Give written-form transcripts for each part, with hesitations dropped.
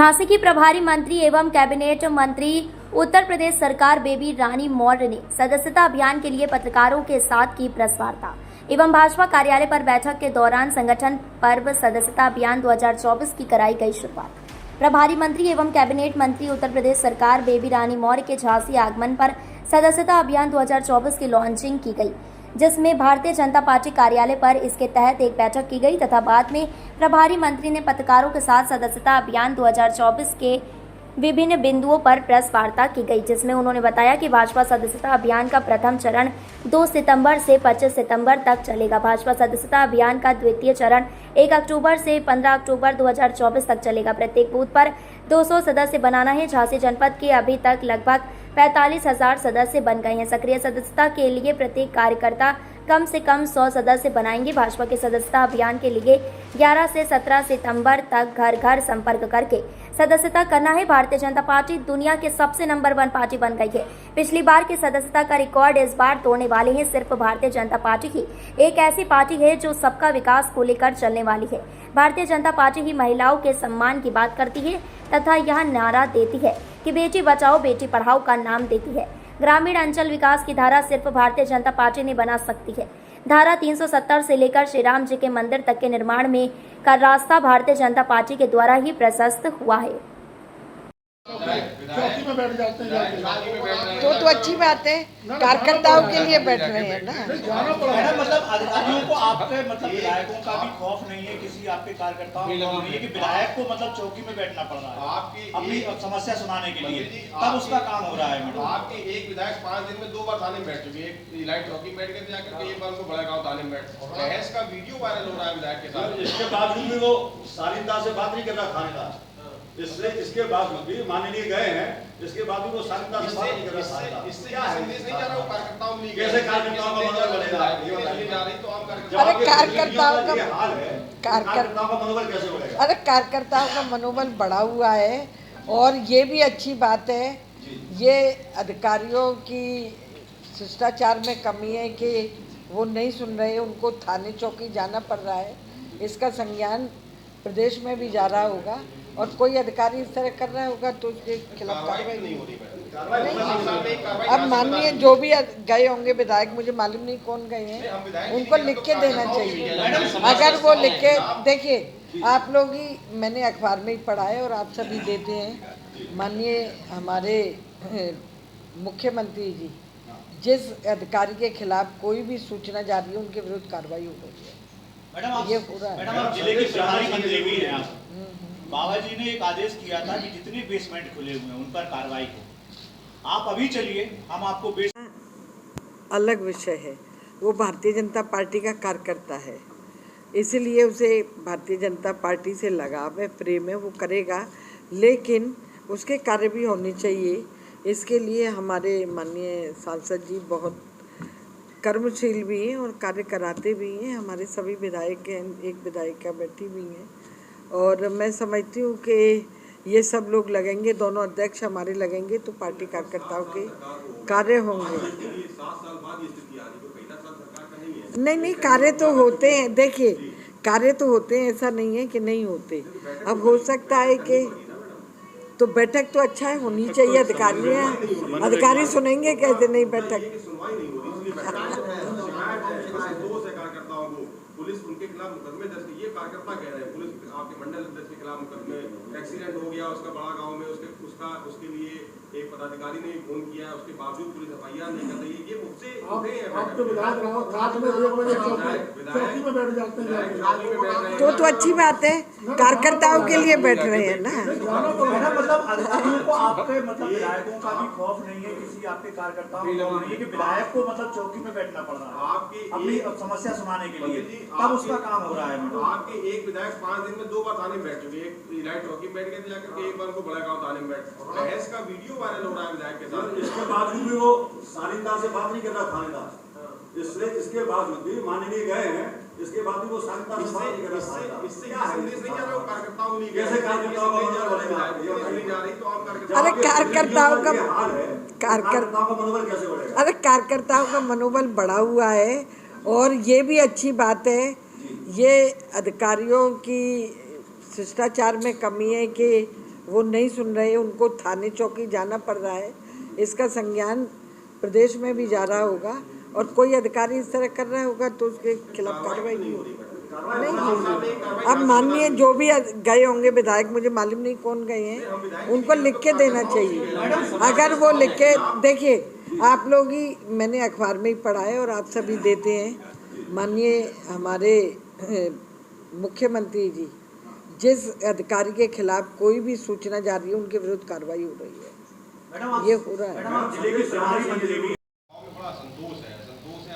झांसी की प्रभारी मंत्री एवं कैबिनेट मंत्री उत्तर प्रदेश सरकार बेबी रानी मौर्य ने सदस्यता अभियान के लिए पत्रकारों के साथ की प्रेस वार्ता एवं भाजपा कार्यालय पर बैठक के दौरान संगठन पर्व सदस्यता अभियान 2024 की कराई गई शुरुआत। प्रभारी मंत्री एवं कैबिनेट मंत्री उत्तर प्रदेश सरकार बेबी रानी मौर्य के झांसी आगमन पर सदस्यता अभियान 2024 की लॉन्चिंग की गई, जिसमें भारतीय जनता पार्टी कार्यालय पर इसके तहत एक बैठक की गई तथा बाद में प्रभारी मंत्री ने पत्रकारों के साथ सदस्यता अभियान 2024 के विभिन्न बिंदुओं पर प्रेस वार्ता की गई, जिसमें उन्होंने बताया कि भाजपा सदस्यता अभियान का प्रथम चरण 2 सितंबर से 25 सितंबर तक चलेगा। भाजपा सदस्यता अभियान का द्वितीय चरण 1 अक्टूबर से 15 अक्टूबर 2024 तक चलेगा। प्रत्येक बूथ पर 200 सदस्य बनाना है। झांसी जनपद के अभी तक लगभग 45,000 सदस्य बन गए हैं। सक्रिय सदस्यता के लिए प्रत्येक कार्यकर्ता कम से कम 100 सदस्य बनाएंगे। भाजपा के सदस्यता अभियान के लिए 11 से 17 सितंबर तक घर घर संपर्क करके सदस्यता करना है। भारतीय जनता पार्टी दुनिया के सबसे नंबर 1 पार्टी बन गई है। पिछली बार के सदस्यता का रिकॉर्ड इस बार तोड़ने वाले हैं। सिर्फ भारतीय जनता पार्टी ही एक ऐसी पार्टी है जो सबका विकास को लेकर चलने वाली है। भारतीय जनता पार्टी ही महिलाओं के सम्मान की बात करती है तथा यह नारा देती है कि बेटी बचाओ बेटी पढ़ाओ का नाम देती है। ग्रामीण अंचल विकास की धारा सिर्फ भारतीय जनता पार्टी ने बना सकती है। धारा 370 से लेकर श्री राम जी के मंदिर तक के निर्माण में का रास्ता भारतीय जनता पार्टी के द्वारा ही प्रशस्त हुआ है। चौकी में बैठ जाते हैं तो अच्छी बात है, कार्यकर्ताओं के लिए बैठ रहे हैं ना। जाना पड़ेगा। मतलब अधिकारियों को आपके मतलब विधायकों का भी खौफ नहीं है, किसी आपके कार्यकर्ताओं को नहीं है कि विधायक को मतलब चौकी में बैठना पड़ रहा है आपकी अपनी समस्या सुनाने के लिए, तब उसका काम हो रहा है। मैडम आपके एक विधायक 5 दिन में 2 बार थाने में बैठ चुके हैं। एक इलाइट चौकी बैठ के जाकर के एक बार उनको बड़ा गांव थाने में बैठ, बहस का वीडियो वायरल हो रहा है विधायक के साथ। इसके बावजूद भी वो शालीनता से बात नहीं कर रहा थानेदार, इसके बावजूद भी माननीय गए हैं, इसके बाद भी वो शालीनता से बात नहीं कर रहा। इससे क्या संदेश नहीं जा रहा? वो कार्यकर्ताओं में कैसे कार्यकर्ताओं का मनोबल बढ़ेगा? अरे कार्यकर्ताओं का हाल है, कार्यकर्ताओं का मनोबल कैसे बढ़ेगा? अरे कार्यकर्ताओं का मनोबल बढ़ा हुआ है और ये भी अच्छी बात है। ये अधिकारियों की शिष्टाचार में कमी है कि वो नहीं सुन रहे, उनको थाने चौकी जाना पड़ रहा है। इसका संज्ञान प्रदेश में भी जा रहा होगा और कोई अधिकारी इस तरह कर रहा होगा तो उसके खिलाफ कार्रवाई नहीं हो रही। अब माननीय जो भी गए होंगे विधायक, मुझे मालूम नहीं कौन गए हैं, उनको लिख के देना चाहिए। अगर वो लिख के देखिए, आप लोग ही, मैंने अखबार में ही पढ़ा है और आप सभी देते हैं। माननीय हमारे मुख्यमंत्री जी जिस अधिकारी के खिलाफ कोई भी सूचना जा रही है उनके विरुद्ध कार्रवाई हो रही है। मैडम ये पूरा मैडम आप जिले के प्रभारी मंत्री भी हैं। बाबा जी ने एक आदेश किया था कि जितने बेसमेंट खुले हुए हैं उन पर कार्रवाई हो। आप अभी चलिए, हम आपको अलग विषय है। वो भारतीय जनता पार्टी का कार्यकर्ता है, इसलिए उसे भारतीय जनता पार्टी से लगाव है, प्रेम है, वो करेगा, लेकिन उसके कार्य भी होने चाहिए। इसके लिए हमारे माननीय सांसद जी बहुत कर्मशील भी हैं और कार्य कराते भी हैं। हमारे सभी विधायक हैं, एक विधायिका बैठी भी हैं और मैं समझती हूँ कि ये सब लोग लगेंगे, दोनों अध्यक्ष हमारे लगेंगे तो पार्टी कार्यकर्ताओं के कार्य होंगे। नहीं, कार्य तो होते हैं। देखिए, कार्य तो होते हैं, ऐसा नहीं है कि नहीं होते। अब हो सकता है कि तो बैठक तो अच्छा है, होनी चाहिए। अधिकारी सुनेंगे कैसे नहीं बैठक? पुलिस उनके खिलाफ मुकदमे दर्ज, ये कार्यकर्ता कह रहे हैं पुलिस आपके मंडल अध्यक्ष के खिलाफ मुकदमे, एक्सीडेंट हो गया उसका बड़ा गांव में, उसके लिए एक पदाधिकारी ने फोन किया, उसके बावजूद पुलिस एफआईआर नहीं कर रही है। ये मुझसे आप तो विधायक रहो, रात में 1 बजे चौकी में बैठ जाते हैं तो अच्छी बात है, कार्यकर्ताओं के लिए बैठ रहे हैं ना। जाना पड़ेगा। मतलब अधिकारियों को आपके मतलब विधायकों का भी खौफ नहीं है, किसी आपके कार्यकर्ताओं को नहीं है कि विधायक को मतलब चौकी में बैठना पड़ रहा है अपनी समस्या सुनाने के लिए, तब उसका काम हो रहा है। आपके एक विधायक 5 दिन में 2 बार थाने में बैठ चुके हैं। एक इलाइट चौकी बैठ के जाकर के एक बार उनको बड़ा गांव थाने में बैठ, बहस का वीडियो वायरल हो रहा है विधायक के साथ। इसके बावजूद भी वो शालीनता से बात नहीं कर रहा थानेदार, इसके बावजूद भी माननीय गए हैं, इसके बाद भी वो शालीनता से बात नहीं कर रहा। इससे क्या संदेश नहीं जा रहा? वो कार्यकर्ताओं में कैसे कार्यकर्ताओं का मनोबल बढ़ेगा? अरे कार्यकर्ताओं का मनोबल कैसे बढ़ेगा? अरे कार्यकर्ताओं का मनोबल बढ़ा हुआ है और ये भी अच्छी बात है। ये अधिकारियों की शिष्टाचार में कमी है कि वो नहीं सुन रहे, उनको थाने चौकी जाना पड़ रहा है। इसका संज्ञान प्रदेश में भी जा रहा होगा और कोई अधिकारी इस तरह कर रहा होगा तो उसके खिलाफ कार्रवाई नहीं होगी। नहीं, अब माननीय जो भी गए होंगे विधायक, मुझे मालूम नहीं कौन गए हैं, उनको लिख के देना चाहिए। अगर वो लिख के, देखिए आप लोग ही, मैंने अखबार में ही पढ़ा है और आप सभी देते हैं, माननीय हमारे मुख्यमंत्री जी जिस अधिकारी के खिलाफ कोई भी सूचना जा रही है उनके विरुद्ध कार्रवाई हो रही है, ये हो रहा है। जिले के प्रभारी मंत्री भी बड़ा संतोष है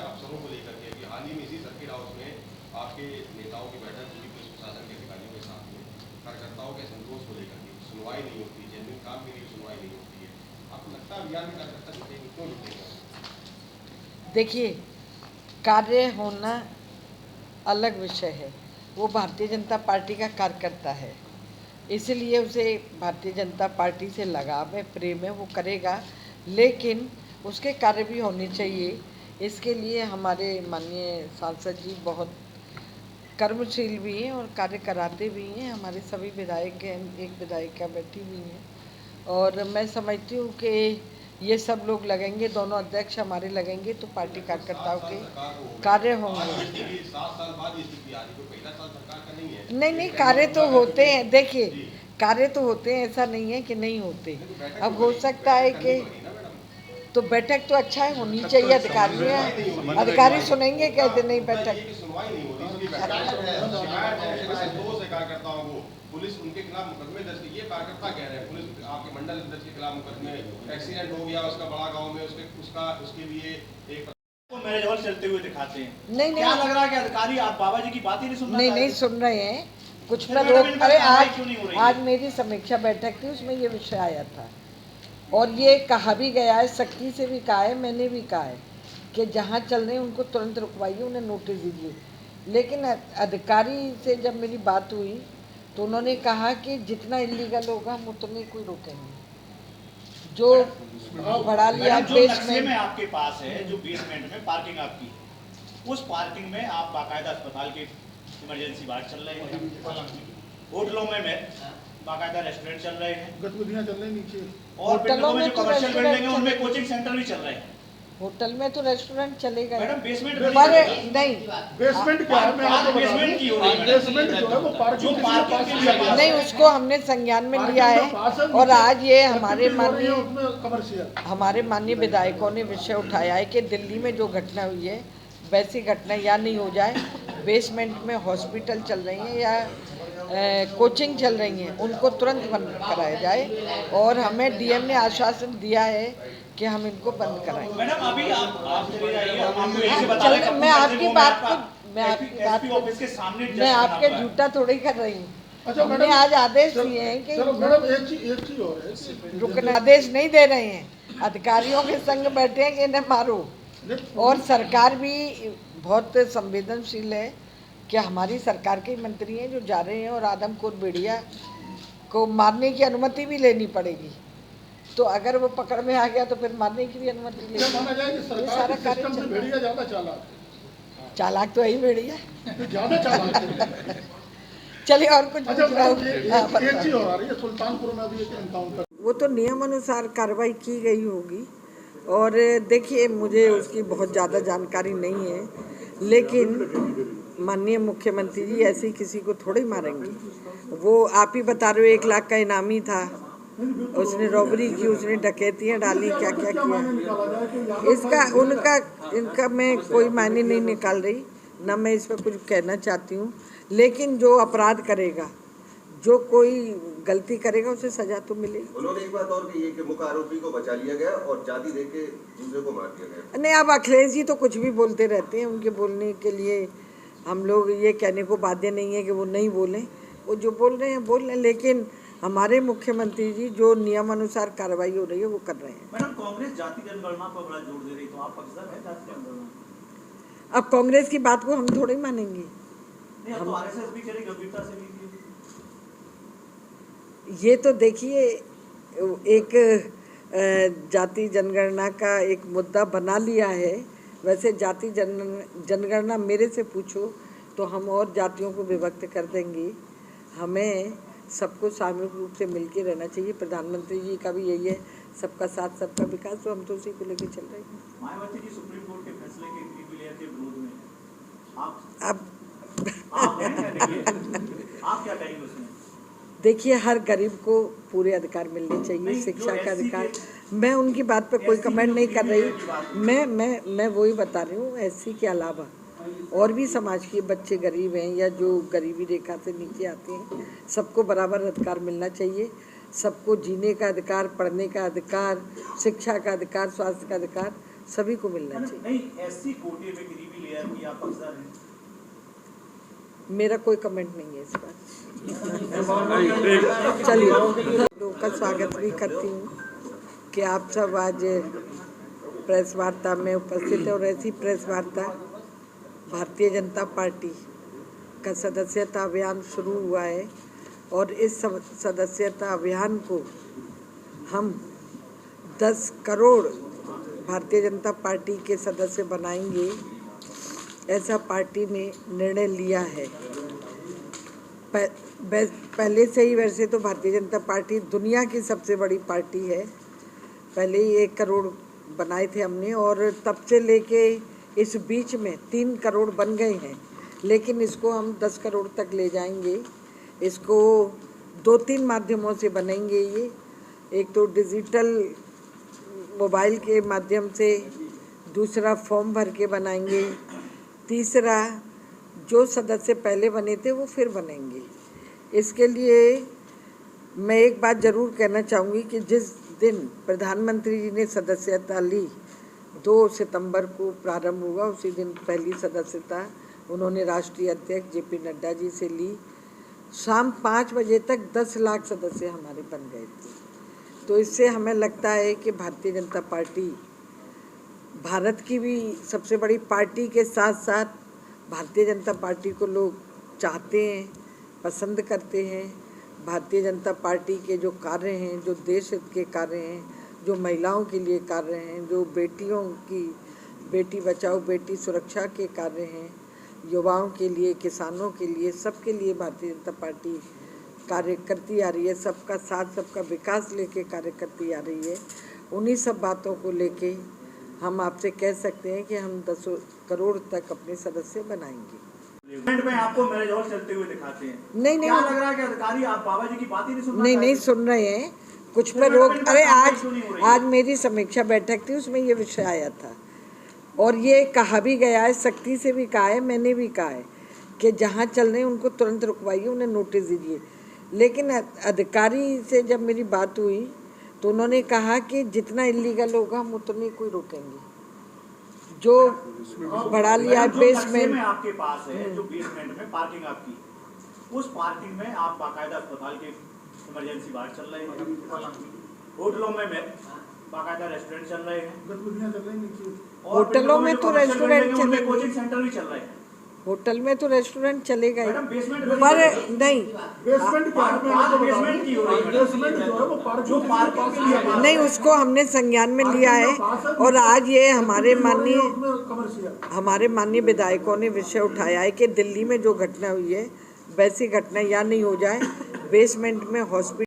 अफसरों को लेकर के कि हाल ही में इसी सर्किट हाउस में आपके नेताओं की बैठक हुई पुलिस प्रशासन के अधिकारियों के साथ में, कार्यकर्ताओं के संतोष को लेकर के सुनवाई नहीं होती, जेन्युइन काम के लिए सुनवाई नहीं होती है। आपको लगता है अभियान में कार्यकर्ता जुटेंगे, क्यों जुटेंगे? देखिए, कार्य होना अलग विषय है, वो भारतीय जनता पार्टी का कार्यकर्ता है, इसलिए उसे भारतीय जनता पार्टी से लगाव है, प्रेम है, वो करेगा, लेकिन उसके कार्य भी होने चाहिए। इसके लिए हमारे माननीय सांसद जी बहुत कर्मशील भी हैं और कार्य कराते भी हैं। हमारे सभी विधायक हैं, एक विधायिका बैठी हुई हैं और मैं समझती हूँ कि ये सब लोग लगेंगे, दोनों अध्यक्ष हमारे लगेंगे तो पार्टी कार्यकर्ताओं के कार्य होंगे। नहीं, कार्य तो होते हैं, देखिए कार्य तो होते हैं, ऐसा नहीं है कि नहीं होते। अब हो सकता है कि तो बैठक तो अच्छा है, होनी चाहिए, अधिकारी सुनेंगे, कहते नहीं बैठक। पुलिस उनके खिलाफ मुकदमे दर्ज किए, कार्यकर्ता कह रहे हैं पुलिस आपके मंडल अध्यक्ष के खिलाफ मुकदमे, एक्सीडेंट हो गया उसका बड़ा गांव में, उसके लिए एक मैरिज हॉल चलते हुए दिखाते हैं। नहीं, क्या लग रहा है कि अधिकारी आप बाबा जी की बात ही नहीं सुन रहे? नहीं सुन रहे हैं, कुछ पर रोक। अरे आज मेरी समीक्षा बैठक थी, उसमें ये विषय आया था और ये कहा भी गया है, सख्ती से भी कहा है, मैंने भी कहा है कि जहाँ चल रहे हैं उनको तुरंत रुकवाइए, उन्हें नोटिस दीजिए। लेकिन अधिकारी से जब मेरी बात हुई तो उन्होंने कहा कि जितना इलीगल होगा हम उतने कोई रोकेंगे। जो बढ़ा लिया बेसमेंट में आपके पास है, जो बेसमेंट में पार्किंग आपकी, उस पार्किंग में आप बाकायदा अस्पताल के इमरजेंसी वार्ड चल रहे हैं, होटलों में बाकायदा रेस्टोरेंट चल रहे हैं, गतिविधियां चल रही नीचे, और बिल्डिंगों में जो कमर्शियल बिल्डिंग है उनमें कोचिंग सेंटर भी चल रहे हैं। होटल में तो रेस्टोरेंट चलेगा, मैडम बेसमेंट पर नहीं, बेसमेंट क्या है, मैं आपको बता बेसमेंट की हो रही है, बेसमेंट जो है वो पार्किंग नहीं, उसको हमने संज्ञान में लिया है और आज ये हमारे माननीय विधायकों ने विषय उठाया है कि दिल्ली में जो घटना हुई है वैसी घटना या नहीं हो जाए, बेसमेंट में हॉस्पिटल चल रही हैं या कोचिंग चल रही हैं, उनको तुरंत बंद कराया जाए और हमें डीएम ने आश्वासन दिया है कि हम इनको बंद कराएंगे। मैडम अभी आप चले जाइए, हम आपको यही से बता रहे हैं, मैं आपकी बात को ऑफिस के सामने मैं आपके झूठा थोड़ी कर रही हूँ। अच्छा हमने आज आदेश दिए हैं कि मैडम एक चीज और है, रुकने आदेश नहीं दे रहे हैं, अधिकारियों के संग बैठे हैं कि इन्हें मारो। और सरकार भी बहुत संवेदनशील है कि हमारी सरकार के मंत्री हैं जो जा रहे हैं और आदमखोर भेड़िया को मारने की अनुमति भी लेनी पड़ेगी। तो अगर वो पकड़ में आ गया तो फिर मारने की भी अनुमति लेनी। माना जाए कि सरकार के सिस्टम से भेड़िया ज्यादा चालाक तो यही भेड़िया ज्यादा चालाक। चलिए और कुछ अच्छा, एक चीज और आ रही है, सुल्तानपुर में भी एक एनकाउंटर, वो तो नियम अनुसार कार्रवाई की गई होगी और देखिए मुझे उसकी बहुत ज़्यादा जानकारी नहीं है, लेकिन माननीय मुख्यमंत्री जी ऐसे किसी को थोड़े मारेंगे। वो आप ही बता रहे हो 1 लाख का इनामी था, उसने रॉबरी की, उसने डकैतियाँ डाली, क्या क्या किया। इनका मैं कोई मायने नहीं निकाल रही, ना मैं इस पर कुछ कहना चाहती हूँ, लेकिन जो अपराध करेगा, जो कोई गलती करेगा उसे सजा तो मिलेगी। उन्होंने एक बात और कही है कि मुख्य आरोपी को बचा लिया गया और जाति देके दूसरे को मार दिया गया। नहीं, अब अखिलेश जी तो कुछ भी बोलते रहते हैं, उनके बोलने के लिए हम लोग ये कहने को बाध्य नहीं है कि वो नहीं बोलें, वो जो बोल रहे हैं बोल रहे हैं, लेकिन हमारे मुख्यमंत्री जी जो नियम अनुसार कार्रवाई हो रही है वो कर रहे हैं। मैडम कांग्रेस जाति जनगणना पर बड़ा जोर दे रही, तो आप पक्षधर है जाति जनगणना? अब कांग्रेस की बात को हम थोड़ी मानेंगे। नहीं, अब तो आरएसएस भी चली गंभीरता से भी। ये तो देखिए एक जाति जनगणना का एक मुद्दा बना लिया है। वैसे जाति जनगणना मेरे से पूछो तो हम और जातियों को विभक्त कर देंगे। हमें सबको सामूहिक रूप से मिलके रहना चाहिए। प्रधानमंत्री जी का भी यही है, सबका साथ सबका विकास, तो हम तो उसी को लेकर चल रहे हैं। मायावती जी सुप्रीम कोर्ट के फैसले के गरीबी लेयर के विरोध में अब आप क्या कहेंगे उसमें? देखिए, हर गरीब को पूरे अधिकार मिलने चाहिए, शिक्षा का अधिकार। मैं उनकी बात पे कोई कमेंट नहीं कर रही। मैं वही बता रही हूँ, एससी के अलावा और भी समाज के बच्चे गरीब हैं या जो गरीबी रेखा से नीचे आते हैं, सबको बराबर अधिकार मिलना चाहिए। सबको जीने का अधिकार, पढ़ने का अधिकार, शिक्षा का अधिकार, स्वास्थ्य का अधिकार सभी को मिलना चाहिए। नहीं, एससी कोटे में गरीबी लेयर की आप अक्सर हैं। मेरा कोई कमेंट नहीं है इस पर। चलिए, लोगों का स्वागत भी करती हूँ कि आप सब आज प्रेस वार्ता में उपस्थित है। और ऐसी प्रेस वार्ता भारतीय जनता पार्टी का सदस्यता अभियान शुरू हुआ है और इस सदस्यता अभियान को हम 10 करोड़ भारतीय जनता पार्टी के सदस्य बनाएंगे, ऐसा पार्टी ने निर्णय लिया है। पहले से ही वैसे तो भारतीय जनता पार्टी दुनिया की सबसे बड़ी पार्टी है। पहले ही 1 करोड़ बनाए थे हमने और तब से लेके इस बीच में 3 करोड़ बन गए हैं, लेकिन इसको हम 10 करोड़ तक ले जाएंगे। इसको 2-3 माध्यमों से बनेंगे ये। एक तो डिजिटल मोबाइल के माध्यम से, दूसरा फॉर्म भर के बनाएंगे, तीसरा जो सदस्य पहले बने थे वो फिर बनेंगे। इसके लिए मैं एक बात ज़रूर कहना चाहूँगी कि जिस दिन प्रधानमंत्री जी ने सदस्यता ली, 2 सितंबर को प्रारंभ हुआ, उसी दिन पहली सदस्यता उन्होंने राष्ट्रीय अध्यक्ष जेपी नड्डा जी से ली। शाम 5 बजे तक 10 लाख सदस्य हमारे बन गए थे। तो इससे हमें लगता है कि भारतीय जनता पार्टी भारत की भी सबसे बड़ी पार्टी के साथ साथ भारतीय जनता पार्टी को लोग चाहते हैं, पसंद करते हैं। भारतीय जनता पार्टी के जो कार्य हैं, जो देश हित के कार्य हैं, जो महिलाओं के लिए कार्य हैं, जो बेटियों की बेटी बचाओ बेटी सुरक्षा के कार्य हैं, युवाओं के लिए, किसानों के लिए, सबके लिए भारतीय जनता पार्टी कार्य करती आ रही है। सबका साथ सबका विकास लेके कार्य करती आ रही है। उन्हीं सब बातों को लेके हम आपसे कह सकते हैं कि हम 10 करोड़ तक अपने सदस्य बनाएंगे। में आपको मैरिज हॉल चलते हुए दिखाते हैं। नहीं क्या लग रहा है कि अधिकारी आप बाबा जी की बात ही नहीं सुन रहे? नहीं सुन रहे हैं, कुछ पर रोक। अरे आज मेरी समीक्षा बैठक थी, उसमें ये विषय आया था और ये कहा भी गया है, सख्ती से भी कहा है, मैंने भी कहा है कि जहाँ चल रहे हैं उनको तुरंत रुकवाइए, उन्हें नोटिस दीजिए। लेकिन अधिकारी से जब मेरी बात हुई तो उन्होंने कहा कि जितना इलीगल होगा हम उतनी कोई रोकेंगे। जो बढ़ा लिया है बेसमेंट में आपके पास है, जो बेसमेंट में पार्किंग आपकी, उस पार्किंग में आप बाकायदा अस्पताल के इमरजेंसी वार्ड चल रहे हैं, होटलों में बाकायदा रेस्टोरेंट चल रहे हैं, होटलों में तो रेस्टोरेंट चले, कोचिंग सेंटर भी चल रहे हैं। होटल में तो रेस्टोरेंट चलेगा ही, बेसमेंट पर नहीं नहीं उसको हमने संज्ञान में लिया है। और आज ये हमारे माननीय विधायकों ने विषय उठाया है कि दिल्ली में जो घटना हुई है वैसी घटना यहाँ नहीं हो जाए। बेसमेंट में हॉस्पिटल